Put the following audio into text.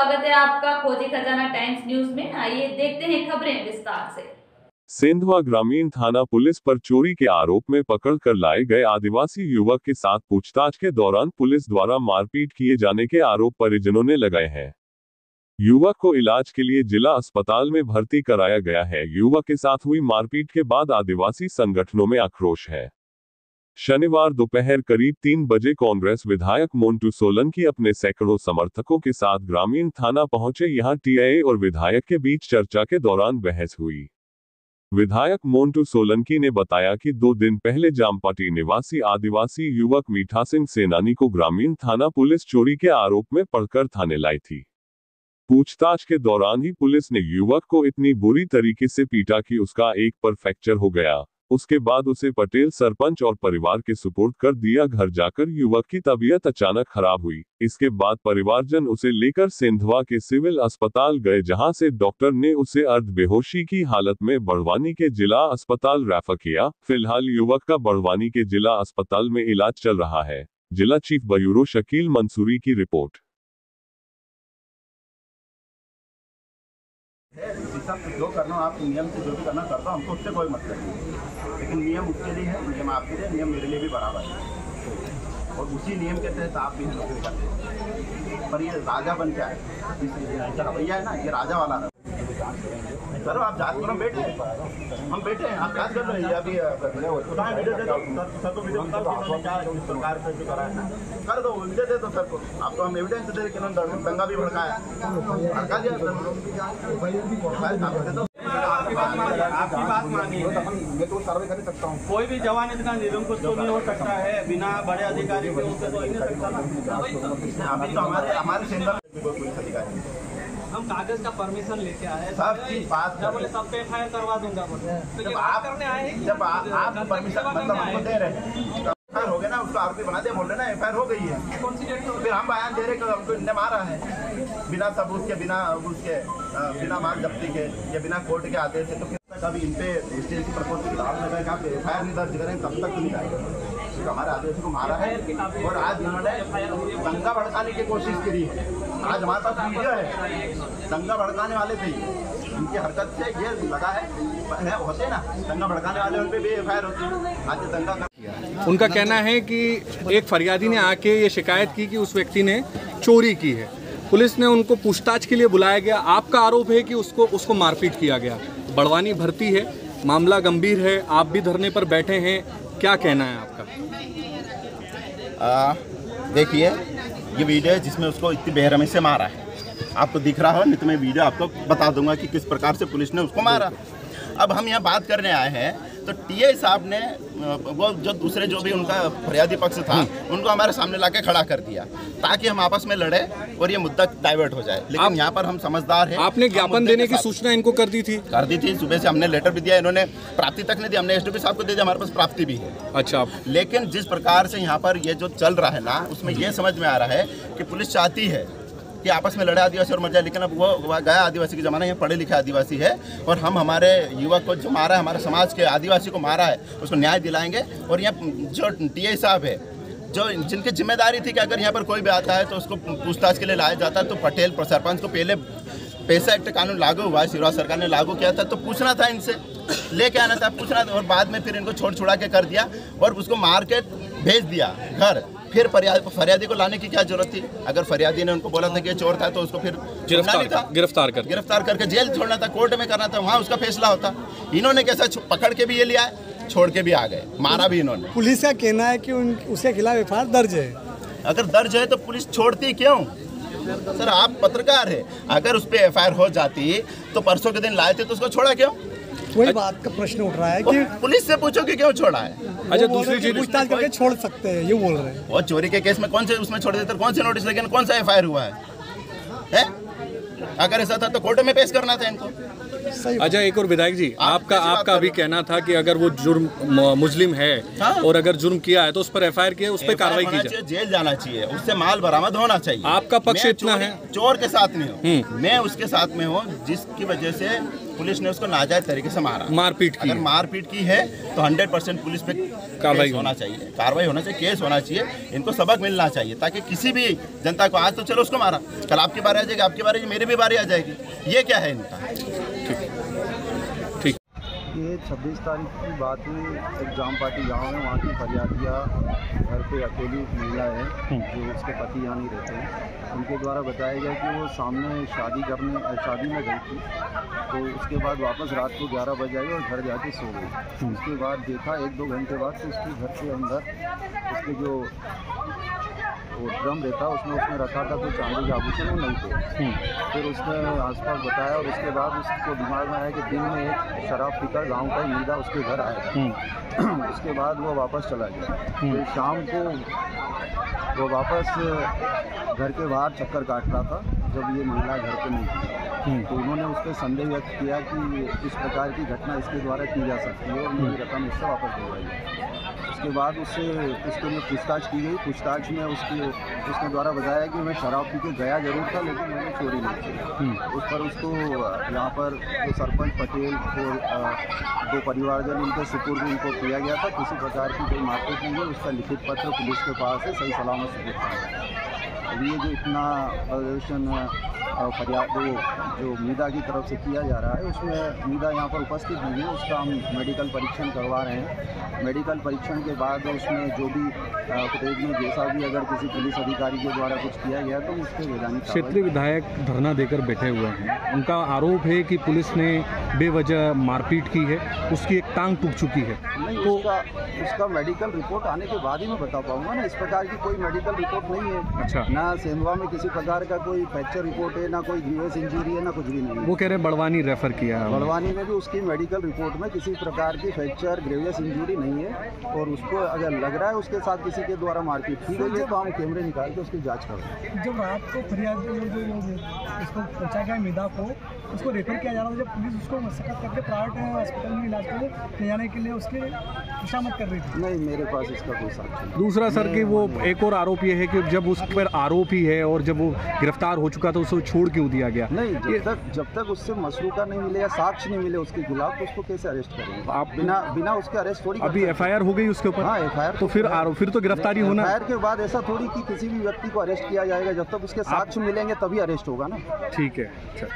स्वागत है आपका खोजी खजाना टाइम्स न्यूज में। आइए देखते हैं खबरें विस्तार से। सेंधवा ग्रामीण थाना पुलिस पर चोरी के आरोप में पकड़ कर लाए गए आदिवासी युवक के साथ पूछताछ के दौरान पुलिस द्वारा मारपीट किए जाने के आरोप परिजनों ने लगाए हैं। युवक को इलाज के लिए जिला अस्पताल में भर्ती कराया गया है। युवक के साथ हुई मारपीट के बाद आदिवासी संगठनों में आक्रोश है। शनिवार दोपहर करीब 3 बजे कांग्रेस विधायक मोन्टू सोलंकी अपने सैकड़ों समर्थकों के साथ ग्रामीण थाना पहुंचे। यहां टीआई और विधायक के बीच चर्चा के दौरान बहस हुई। विधायक मोन्टू सोलंकी ने बताया कि 2 दिन पहले जामपाटी निवासी आदिवासी युवक मीठा सिंह सेनानी को ग्रामीण थाना पुलिस चोरी के आरोप में पकड़कर थाने लाई थी। पूछताछ के दौरान ही पुलिस ने युवक को इतनी बुरी तरीके से पीटा कि उसका एक पर फ्रैक्चर हो गया। उसके बाद उसे पटेल सरपंच और परिवार के सुपुर्द कर दिया। घर जाकर युवक की तबीयत अचानक खराब हुई। इसके बाद परिवारजन उसे लेकर सेंधवा के सिविल अस्पताल गए, जहां से डॉक्टर ने उसे अर्ध बेहोशी की हालत में बड़वानी के जिला अस्पताल रेफर किया। फिलहाल युवक का बड़वानी के जिला अस्पताल में इलाज चल रहा है। जिला चीफ ब्यूरो शकील मंसूरी की रिपोर्ट। जो करना आप नियम से जो भी करना करता हूँ, हमको उससे कोई मतलब नहीं, लेकिन नियम उसके लिए है, नियम आपके लिए, नियम मेरे लिए भी बराबर है और उसी नियम के तहत आप भी नौकरी करते हैं। पर ये राजा बन के आए, भैया है ना, ये राजा वाला है। सर आप जांच करो, बैठे हम बैठे हैं, आप जांच कर रहे हैं। अभी वीडियो दे दो सर को, वीडियो सरकार से जो करा है कर दो, वीडियो दे दो सर को। आपको हम एविडेंस दे कि दंगा भी भड़काया, भड़का दिया आपकी बात मानिए। मैं तो कार्रवाई कर सकता हूँ। कोई भी जवान इतना निरंकुश तो नहीं हो सकता है बिना बड़े अधिकारी के, उससे तो नहीं सकता ना। अभी तो हमारे सेंटर में कोई पुलिस अधिकारी, हम कागज का परमिशन लेके आए, सब चीज बात बोले सब पे FIR करवा दूंगा। तो जब आप करने आए हैं, जब आप परमिशन मतलब हमको दे रहे हैं, FIR हो गया ना, उसको आरोपी बना दिया, बोल रहे ना FIR हो गई है। कौन सी डेट? फिर हम बयान दे रहे कि हमको इनने मारा है बिना सबूत के, बिना उसके, बिना माल जब्ती के या बिना कोर्ट के आदेश से। तो कभी इन पे STC प्रकोष्ठ की दाव लगाए, आप FIR नहीं दर्ज करें तब तक नहीं आएगा। हमारे आदेश को मारा है और आज उन्होंने दंगा भड़काने की कोशिश करी है। आज हमारे पास वीडियो है, दंगा भड़काने वाले थे इनकी हरकत से ये लगा है होते ना दंगा भड़काने वाले, उन पे भी FIR होती है। आज दंगा कर उनका कहना है कि एक फरियादी ने आके ये शिकायत की कि उस व्यक्ति ने चोरी की है। पुलिस ने उनको पूछताछ के लिए बुलाया गया। आपका आरोप है कि उसको मारपीट किया गया। बड़वानी भर्ती है, मामला गंभीर है, आप भी धरने पर बैठे हैं, क्या कहना है आपका? देखिए ये वीडियो है जिसमें उसको इतनी बेरहमी से मारा है, आपको दिख रहा हो, नहीं तो मैं वीडियो आपको बता दूंगा कि किस प्रकार से पुलिस ने उसको मारा। अब हम यहाँ बात करने आए हैं तो टीआई साहब ने वो जो दूसरे जो भी उनका फरियादी पक्ष था उनको हमारे सामने लाके खड़ा कर दिया ताकि हम आपस में लड़े और ये मुद्दा डाइवर्ट हो जाए। लेकिन यहाँ पर हम समझदार हैं। आपने ज्ञापन देने की सूचना इनको कर दी थी? कर दी थी, सुबह से हमने लेटर भी दिया, इन्होंने प्राप्ति तक नहीं दी, हमने SDP साहब को दे दिया, हमारे पास प्राप्ति भी है। अच्छा, लेकिन जिस प्रकार से यहाँ पर ये जो चल रहा है ना, उसमें ये समझ में आ रहा है कि पुलिस चाहती है कि आपस में लड़े आदिवासी और मर जाए। लेकिन अब वो गया आदिवासी के ज़माना, ये पढ़े लिखे आदिवासी है और हम हमारे युवक को जो मारा है, हमारे समाज के आदिवासी को मारा है, उसको न्याय दिलाएंगे। और यहाँ जो टीआई साहब है, जो जिनकी जिम्मेदारी थी कि अगर यहाँ पर कोई भी आता है तो उसको पूछताछ के लिए लाया जाता है, तो पटेल सरपंच को पहले पैसा एक्ट कानून लागू हुआ है, शिवराज सरकार ने लागू किया था, तो पूछना था, इनसे लेके आना था, पूछना था। और बाद में फिर इनको छोड़ छुड़ा के कर दिया और उसको मार के भेज दिया घर। फिर फरियादी को लाने की क्या जरूरत थी? अगर फरियादी ने उनको बोला था कि ये चोर था तो उसको फिर गिरफ्तार करके जेल छोड़ना था, कोर्ट में करना था, वहाँ उसका फैसला होता। इन्होंने कैसा पकड़ के भी ये लिया है, छोड़ के भी आ गए, मारा भी इन्होंने। पुलिस का कहना है कि उसके खिलाफ FIR दर्ज है। अगर दर्ज है तो पुलिस छोड़ती क्यों? सर आप पत्रकार है, अगर उस पर FIR हो जाती तो परसों के दिन लाए थे तो उसको छोड़ा क्यों? वही बात का प्रश्न उठ रहा है कि पुलिस से पूछो कि क्यों छोड़ा है। अच्छा, दूसरी चीज पूछताछ करके छोड़ सकते हैं, ये बोल रहे हैं। वो चोरी के केस में कौन से उसमें छोड़ देते, कौन से नोटिस लगे, कौन सा FIR हुआ है? अगर ऐसा था तो कोर्ट में पेश करना था इनको। अच्छा, एक और विधायक जी, आपका अभी कहना था कि अगर वो जुर्म मुजलिम है और अगर जुर्म किया है तो उस पर FIR किया, उस पर कार्रवाई की जाए, जेल जाना चाहिए, उससे माल बरामद होना चाहिए। आपका पक्ष इतना है? चोर के साथ नहीं हूँ मैं, उसके साथ में हूँ जिसकी वजह से पुलिस ने उसको नाजायज तरीके से मारा, मारपीट की। अगर मारपीट की है तो 100% पुलिस पे कार्रवाई होना चाहिए, केस होना चाहिए। इनको सबक मिलना चाहिए ताकि किसी भी जनता को, आज तो चलो उसको मारा, कल आपकी बारी आ जाएगी, आपकी बारी मेरी भी बारी आ जाएगी। ये क्या है इनका? ये 26 तारीख की बात है, एक जाम पार्टी गाँव है, वहाँ की फरियादिया घर पे अकेली महिला है जो उसके पति यहाँ नहीं रहते हैं। उनके द्वारा बताया गया कि वो सामने शादी में गई थी, तो उसके बाद वापस रात को 11 बजे आई और घर जाके सो गई। उसके बाद देखा 1-2 घंटे बाद तो उसके घर के अंदर उसके जो वो ड्रम रहता उसमें उसने रखा था कुछ चांदी के आभूषण, वो नहीं थे। फिर उसने आसपास बताया और उसके बाद उसको दिमाग में आया कि दिन में एक शराब पीकर गांव का मीदा उसके घर आया। उसके बाद वो वापस चला गया। फिर शाम को वो वापस घर के बाहर चक्कर काट रहा था जब ये महिला घर पे नहीं थी। तो उन्होंने उस पर संदेह व्यक्त किया कि इस प्रकार की घटना इसके द्वारा की जा सकती है और मेरी रकम इससे वापस दिलवाई। उसके बाद उसके लिए पूछताछ की गई। पूछताछ में उसके द्वारा बताया कि मैं शराब पी के गया जरूर था लेकिन मैंने चोरी नहीं की। उस पर उसको यहाँ पर जो सरपंच पटेल और 2 परिवारजन उनके सुपुर्द उनको किया गया था। किसी प्रकार की कोई मारपीट नहीं है। उसका लिखित पत्र पुलिस के पास है, सही सलामत सुपुर्द है। अब ये जो इतना प्रदर्शन फरियाद जो मीदा की तरफ से किया जा रहा है उसमें मीदा यहाँ पर उपस्थित नहीं है, उसका हम मेडिकल परीक्षण करवा रहे हैं। मेडिकल परीक्षण के बाद उसमें जो भी फुटेज में जैसा भी अगर किसी पुलिस अधिकारी के द्वारा कुछ किया गया तो उसके वैधानिक। क्षेत्रीय विधायक धरना देकर बैठे हुए हैं, उनका आरोप है कि पुलिस ने बेवजह मारपीट की है, उसकी एक टांग टूट चुकी है। नहीं, तो उसका मेडिकल रिपोर्ट आने के बाद ही मैं बता पाऊंगा ना। इस प्रकार की कोई मेडिकल रिपोर्ट नहीं है। अच्छा। ना सेंधवा में किसी प्रकार का कोई फ्रैक्चर रिपोर्ट है, ना कोई ग्रीवियस इंजरी है, ना कुछ भी नहीं है। वो कह रहे बड़वानी रेफर किया है। बड़वानी में भी उसकी मेडिकल रिपोर्ट में किसी प्रकार की फ्रैक्चर ग्रीवियस इंजरी नहीं है और उसको अगर लग रहा है उसके साथ किसी के द्वारा मारपीट की गई है तो हम कैमरे निकाल के उसकी जाँच करेंगे। जब रात को फरियाद इसको पहुँचा गया मीदा को, उसको रेफर किया जा रहा था, जब पुलिस उसको मशक्कत करके प्राइवेट हॉस्पिटल में इलाज के लिए ले जाने के लिए उसकी खुशामद कर रही थी। नहीं, मेरे पास इसका कोई साक्ष्य नहीं। दूसरा सर कि वो एक और आरोप ये है कि जब उस पर आरोप ही है और जब वो गिरफ्तार हो चुका तो उसको छोड़ क्यों दिया गया? नहीं, जब तक उससे मसरूका नहीं मिले या साक्ष्य नहीं मिले उसके खिलाफ तो उसको कैसे अरेस्ट करेंगे? आप बिना उसके अरेस्ट थोड़ी। अभी FIR हो गई उसके ऊपर। हाँ, FIR तो फिर तो गिरफ्तारी होना। FIR के बाद ऐसा थोड़ी कि किसी भी व्यक्ति को अरेस्ट किया जाएगा, जब तक उसके साक्ष्य मिलेंगे तभी अरेस्ट होगा ना। ठीक है। अच्छा।